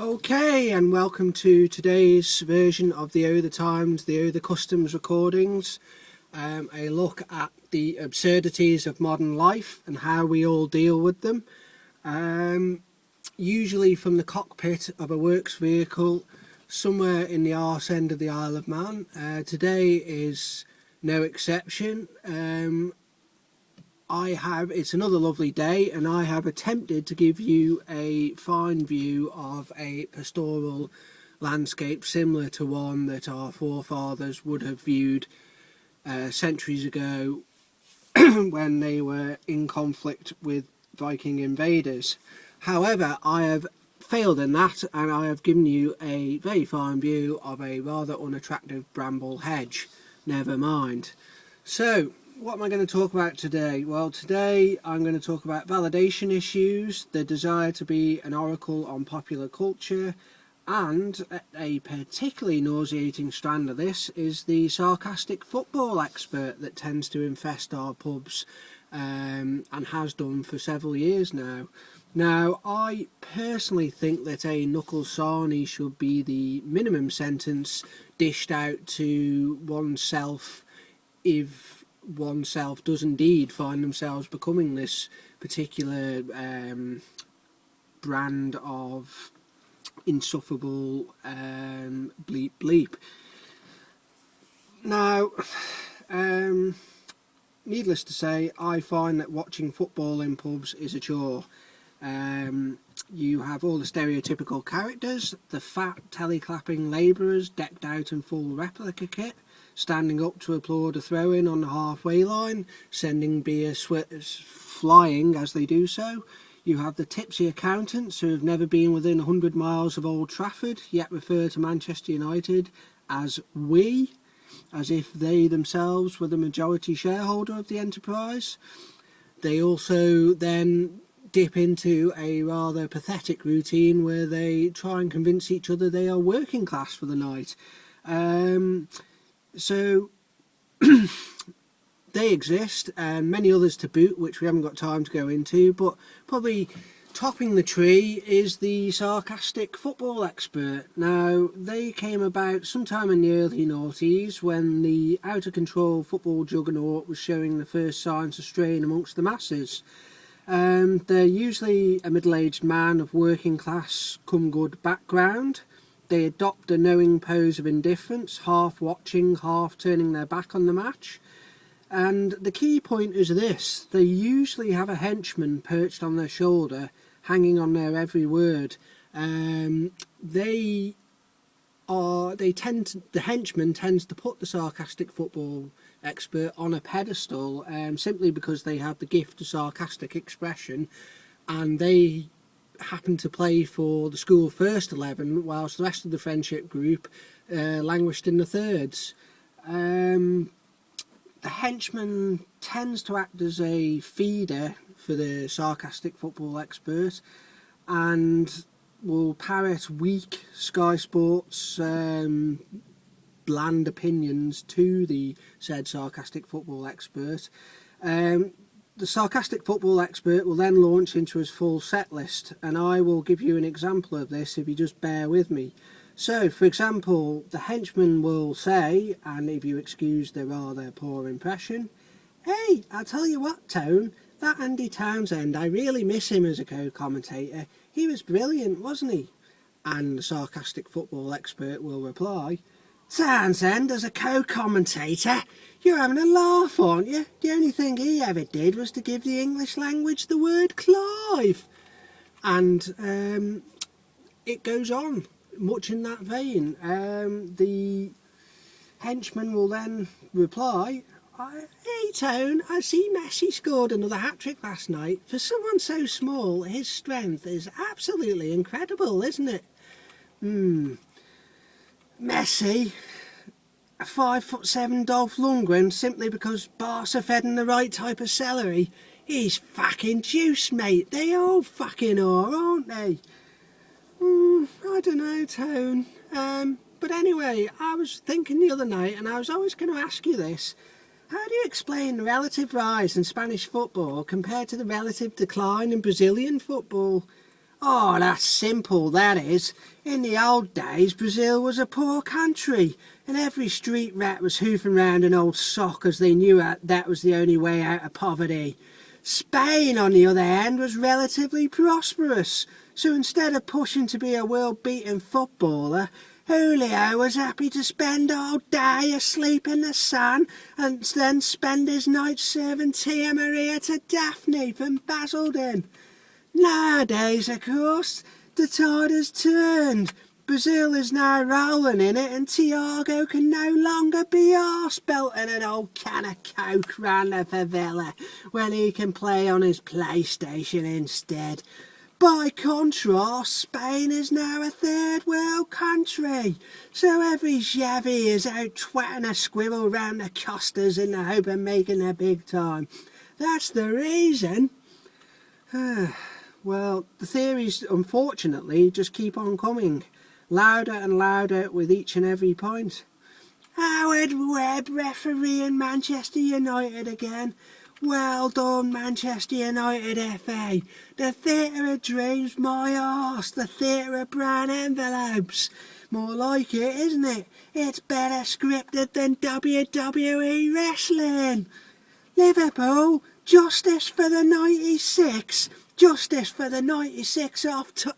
Okay, and welcome to today's version of the O the Times, the O the Customs recordings. A look at the absurdities of modern life and how we all deal with them. Usually from the cockpit of a works vehicle somewhere in the arse end of the Isle of Man. Today is no exception. It's another lovely day, and I have attempted to give you a fine view of a pastoral landscape similar to one that our forefathers would have viewed centuries ago when they were in conflict with Viking invaders. However, I have failed in that, and I have given you a very fine view of a rather unattractive bramble hedge. Never mind. So, what am I going to talk about today? Well, today I'm going to talk about validation issues, the desire to be an oracle on popular culture, and a particularly nauseating strand of this is the sarcastic football expert that tends to infest our pubs and has done for several years now. Now, I personally think that a knuckle sarnie should be the minimum sentence dished out to oneself if oneself does indeed find themselves becoming this particular brand of insufferable bleep bleep. Now, needless to say, I find that watching football in pubs is a chore. You have all the stereotypical characters, the fat telly-clapping labourers decked out in full replica kit, standing up to applaud a throw-in on the halfway line, sending beer flying as they do so. You have the tipsy accountants who have never been within 100 miles of Old Trafford, yet refer to Manchester United as we, as if they themselves were the majority shareholder of the enterprise. They also then dip into a rather pathetic routine where they try and convince each other they are working class for the night. So they exist, and many others to boot, which we haven't got time to go into, but probably topping the tree is the sarcastic football expert. Now, they came about sometime in the early noughties when the out-of-control football juggernaut was showing the first signs of strain amongst the masses. They're usually a middle-aged man of working class come good background. They adopt a knowing pose of indifference, half watching, half turning their back on the match. And the key point is this: they usually have a henchman perched on their shoulder, hanging on their every word. The henchman tends to put the sarcastic football expert on a pedestal simply because they have the gift of sarcastic expression, and they happen to play for the school first 11 whilst the rest of the friendship group languished in the thirds. The henchman tends to act as a feeder for the sarcastic football expert and will parrot weak Sky Sports bland opinions to the said sarcastic football expert. The sarcastic football expert will then launch into his full set list, and I will give you an example of this if you just bear with me. So, for example, the henchman will say, and if you excuse the rather poor impression, "Hey, I'll tell you what, Tone, that Andy Townsend, I really miss him as a co-commentator. He was brilliant, wasn't he?" And the sarcastic football expert will reply, "Townsend as a co-commentator? You're having a laugh, aren't you? The only thing he ever did was to give the English language the word Clive." And it goes on, much in that vein. The henchman will then reply, "Hey Tone, I see Messi scored another hat-trick last night. For someone so small, his strength is absolutely incredible, isn't it?" Messi, a 5'7" Dolph Lundgren, simply because Barca fed him the right type of celery. He's fucking juice, mate. They all fucking are, aren't they? I don't know, Tone. But anyway, I was thinking the other night, and I was always going to ask you this. How do you explain the relative rise in Spanish football compared to the relative decline in Brazilian football? Oh, that's simple, that is. In the old days, Brazil was a poor country, and every street rat was hoofing round an old sock as they knew that was the only way out of poverty. Spain, on the other hand, was relatively prosperous, so instead of pushing to be a world-beaten footballer, Julio was happy to spend all day asleep in the sun and then spend his night serving Tia Maria to Daphne from Basildon. Nowadays, of course, the tide has turned. Brazil is now rolling in it, and Thiago can no longer be arsed belting an old can of coke round the favela when he can play on his PlayStation instead. By contrast, Spain is now a third world country, so every Xavi is out twatting a squirrel round the Costas in the hope of making a big time. That's the reason. Well, the theories, unfortunately, just keep on coming, louder and louder with each and every point. Howard Webb refereeing Manchester United again. Well done, Manchester United FA. The theatre of dreams, my arse. The theatre of brown envelopes. More like it, isn't it? It's better scripted than WWE wrestling. Liverpool, justice for the 96. Justice for the 96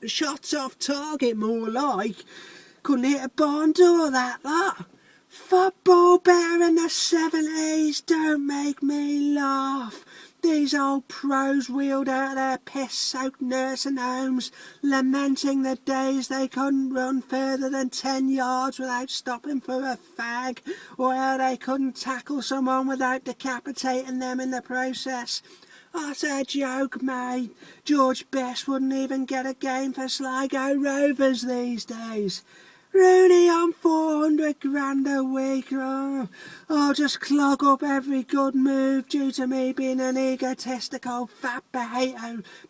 shots off target, more like. Couldn't hit a barn door, that lot. Football better in the 70s, don't make me laugh. These old pros wheeled out their piss-soaked nursing homes, lamenting the days they couldn't run further than 10 yards without stopping for a fag, or how they couldn't tackle someone without decapitating them in the process. What a joke, mate. George Best wouldn't even get a game for Sligo Rovers these days. Rooney on 400 grand a week. Oh, I'll just clog up every good move due to me being an egotistical fat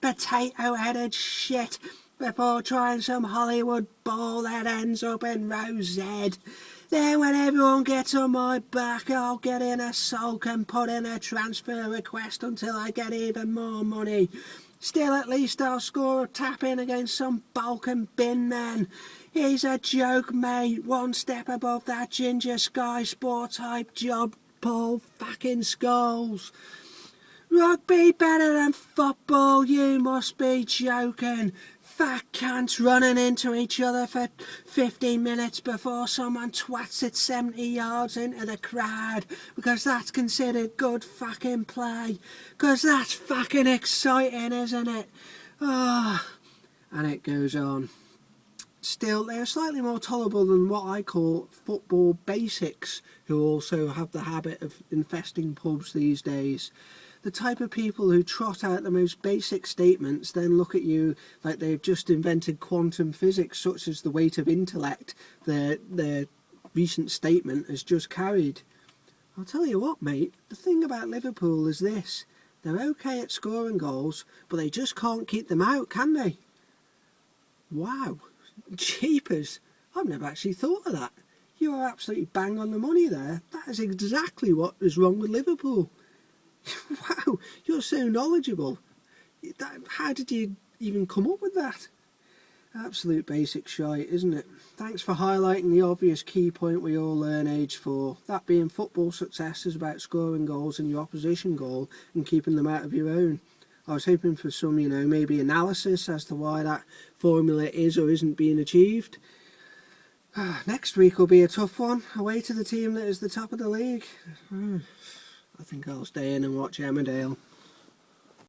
potato-headed shit before trying some Hollywood ball that ends up in row Z. Then when everyone gets on my back, I'll get in a sulk and put in a transfer request until I get even more money. Still, at least I'll score a tap-in against some Balkan bin man. He's a joke, mate. One step above that ginger Sky Sport type job, Paul fucking Scholes. Rugby better than football, you must be joking. Fat cunts running into each other for 15 minutes before someone twats it 70 yards into the crowd, because that's considered good fucking play. Because that's fucking exciting, isn't it? Oh, and it goes on. Still, they're slightly more tolerable than what I call football basics, who also have the habit of infesting pubs these days. The type of people who trot out the most basic statements, then look at you like they've just invented quantum physics, such as the weight of intellect their recent statement has just carried. I'll tell you what, mate, the thing about Liverpool is this. They're okay at scoring goals, but they just can't keep them out, can they? Wow. Jeepers, I've never actually thought of that. You are absolutely bang on the money there. That is exactly what is wrong with Liverpool. Wow, you're so knowledgeable. How did you even come up with that? Absolute basic shite, isn't it? Thanks for highlighting the obvious key point we all learn age 4. That being football success is about scoring goals in your opposition goal and keeping them out of your own. I was hoping for some, maybe analysis as to why that formula is or isn't being achieved. Next week will be a tough one, away to the team that is the top of the league. I think I'll stay in and watch Emmerdale.